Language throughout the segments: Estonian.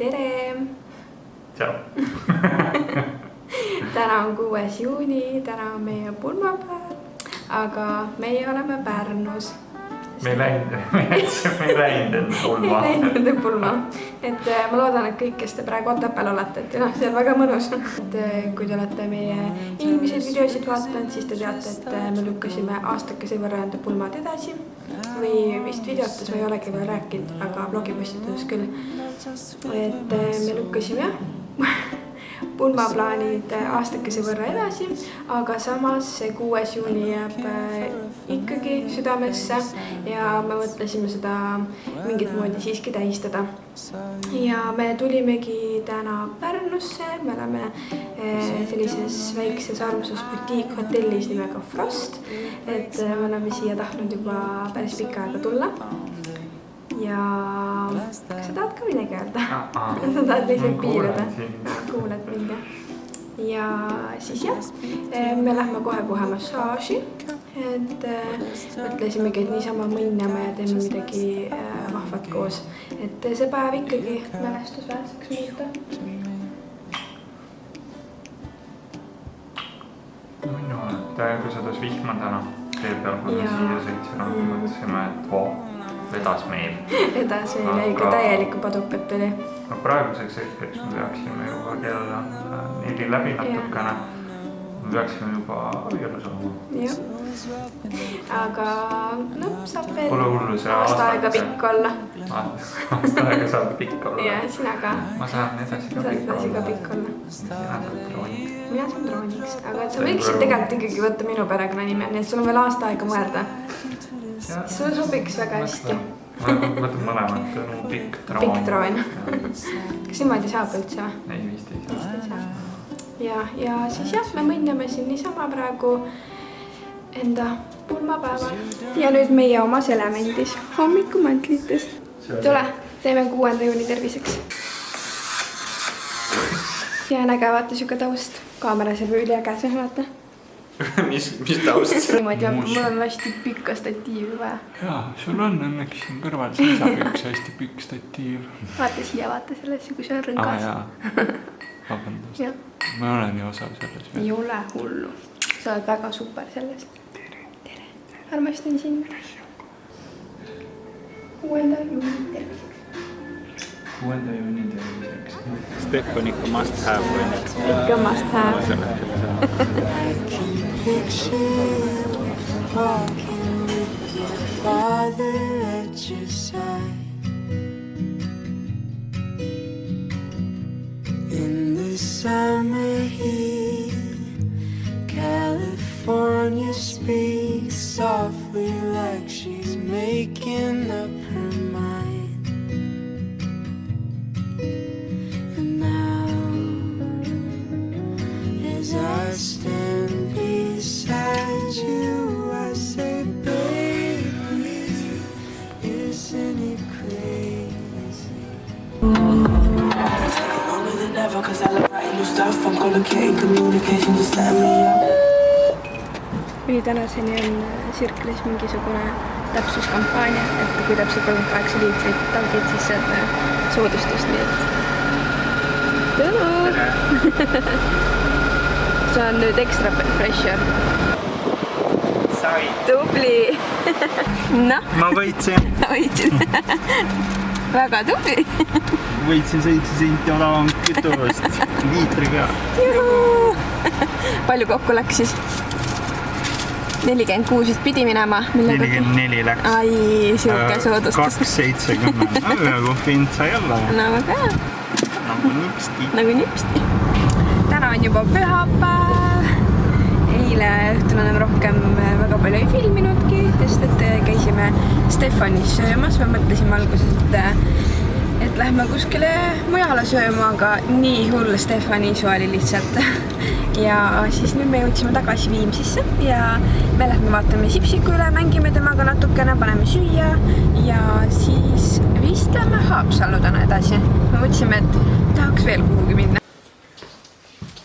Tere! Tšau! Täna on 6. juuni, täna on meie pulmapäev, aga meie oleme Pärnus. Me ei läinud pulma. Et ma loodan, et kõik, kes te praegu Otepääl olete, et see on väga mõnus. Kui te olete meie eelmiseid videosid vaatanud, siis te teate, et me lükkasime aastakese võrra enda pulmad edasi. Või vist videotes ma ei olegi veel rääkinud, aga blogipostituses küll. Et me lükkasime pulmaplaanid aastakese võrra edasi, aga samas see 6. juuni jääb ikkagi südamesse ja me mõtlesime seda mingit moodi siiski tähistada. Ja me tulimegi täna Pärnusse, me oleme sellises väikses armsas butiikhotellis nimega Frost, et me oleme siia tahtnud juba päris pikka aega tulla. Ja kas sa tahad ka midagi öelda? Sa tahad lihtsalt piiluda? Kuuled mind, jah? Ja siis jah, me lähme kohe massaaži. Et mõtlesimegi, et niisama mõnname ja teeme midagi vahvat koos. Et see päev ikkagi mälestusväärseks muuta. No, kui sa taas vihma täna tee peal, kui me siia sõitsime, mõtlesime, et vedas meil. Vedas meil ja ikka täielikku padukat oli. No praeguseks hetkeks me peaksime juba kella 4 läbi natukene. Me peaksime juba abielu saama. Jah. Aga saab veel aasta aega pikk olla. Aasta aega saab pikk olla. Ja, sina ka. Ma saan edasi ka pikk olla. Sina saab drooniks. Mina saan drooniks, aga sa võiksid tegelikult ikkagi võtta minu perekonna nime, nii et sul on veel aasta aega mõelda. Sul sobiks väga hästi. Ma võtan mõlemat, pikk droon. Pikk droon. Kas niimoodi saab üldse? Ei, vist ei saa. Ja siis jah, me mõnname siin niisama praegu enda pulmapäeval. Ja nüüd meie omas elemendis, hommikumäntlites. Tule, teeme 6. juuni terviseks. Ja näge, vaata siuke taust. Kaamera seal üli äge, vaata. Mis taust? Niimoodi, mul on hästi pikka statiivi vaja. Jaa, sul on õnneks siin kõrval seisab üks hästi pikk statiiv. Vaata siia, vaata sellesse, kui see on rõngas. Vabandust. Ma olen ju osa selles. Ei ole hullu. Sa oled väga super selles. Tere. Armastan sind. 6. juuni terviseks. 6. juuni terviseks. Stefan ikka must have või need? Ikka must have. In the summer heat, California speaks softly like she's making up her mind. And now, as I stand beside you, I say, baby, isn't it crazy? Never, cause I love writing new stuff. I'm communicating communication, just let me up. Või tänaseni on Sirklis mingisugune täpsuskampaania, et kui täpselt 38 liitrit tankid, siis saad soodustust, nii et tänu! See on nüüd extra pressure. Sai. Tubli! Noh, Ma võitsin. võitsin. Väga tubli! Võitsin 7 senti odavam kütust. Liitri peal. Juhuu! Palju kokku läks siis? 46 pidi minema. 44 läks. Ai, siuke soodustus. 2,70. Aga kohvind sai alla. No väga hea. Nagu nipsti. Nagu nipsti. Täna on juba pühapäev. Eile õhtul oleme rohkem väga palju ei filminudki, sest et käisime Stefanis söömas. Me mõtlesime alguses, et lähme kuskile mujale sööma, aga nii hull Stefani isu oli lihtsalt. Ja siis nüüd me jõudsime tagasi Viimsisse ja me lähme vaatame Sipsiku üle, mängime temaga natukene, paneme süüa ja siis vist lähme Haapsallu täna edasi. Me mõtlesime, et tahaks veel kuhugi minna.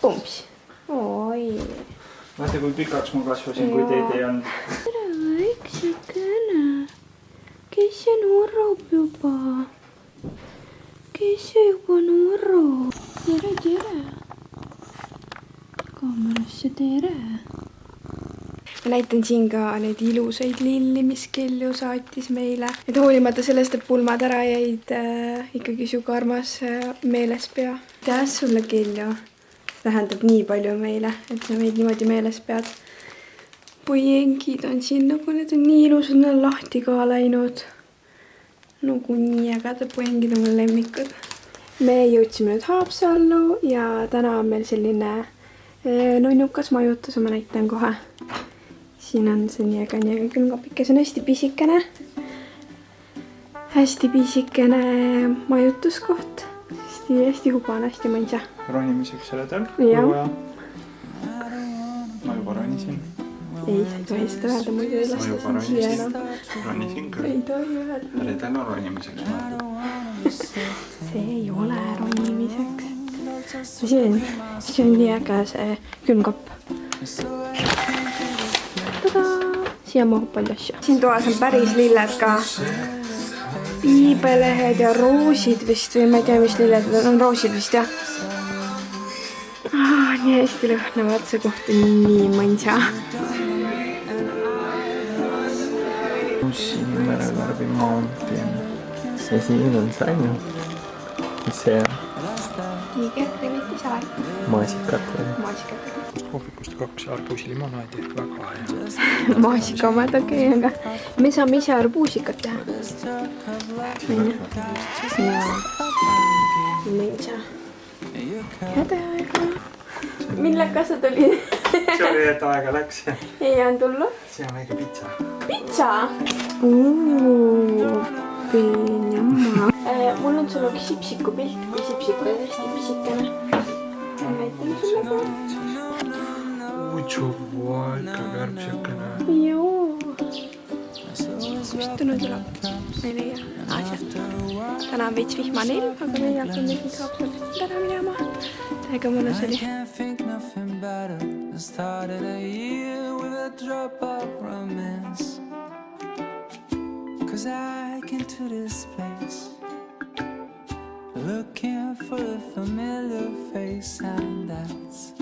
Pumps. Oi. Vaata, kui pikaks ma kasvasin, kui teid ei olnud. Tere väiksekene. Kes see nurrab juba? Kes see juba Nurro. Tere. Kaamerasse tere. Ma näitan siin ka neid ilusaid lilli, mis Kelju saatis meile. Et hoolimata sellest, et pulmad ära jäid, ikkagi siuke armas meeles pea. Tead sulle, Kelju? See tähendab nii palju meile, et sa meid niimoodi meeles pead. Poiengid on siin, nagu need on nii ilusad, nad on lahti ka läinud. Nagu nii ägedad poiengid on mul lemmikud. Me jõudsime nüüd Haapsallu ja täna on meil selline nunnukas majutus, ma näitan kohe. Siin on see nii äge külmkapike, see on hästi pisikene. Hästi pisikene majutuskoht. Hästi hubane, hästi mõnsa. Ronimiseks selle tal? Jah. Ma juba ronisin. Ei, sa ei tohi seda öelda, muidu ei lasta siin siia enam. Ronisin küll. Ei tohi öelda. Redel on ronimiseks mõeldud. See ei ole ronimiseks. See on nii äge see külmkapp. Siia mahub palju asju. Siin toas on päris lilled ka. Piibelehed ja roosid vist või ma ei tea, mis lilled on. Roosid vist, jah. Nii hästi lõhnavad, see koht on nii mõnsa. Sinimere-värvi mountain. Ja siin on see ainu. Mis see on? Tiiger, kremiti saal. Maasikat või? Maasikat. Kohvikust 2 arbuusilimonaadi. Väga hea. Maasika omad, okei, aga me saame ise arbuusikat teha. Mõnsa. Häda aega. Millega sa tulid? See oli, et aega läks. Ei on tullu? See on väike pitsa. Pitsa? Pinjamma. Mul on sulle sipsiku pilt, kui sipsiku on hästi pisikene. Näitan sulle ka. Utsuva, ikka värb siukene. Joo. Kust tulnud tuleb? Ma ei leia. Sealt. Täna on veits vihmane ilm, aga meie hakkame nüüd Haapsalust täna minema. Täiega mõnus oli. Cause I came to this place looking for a familiar face, and that's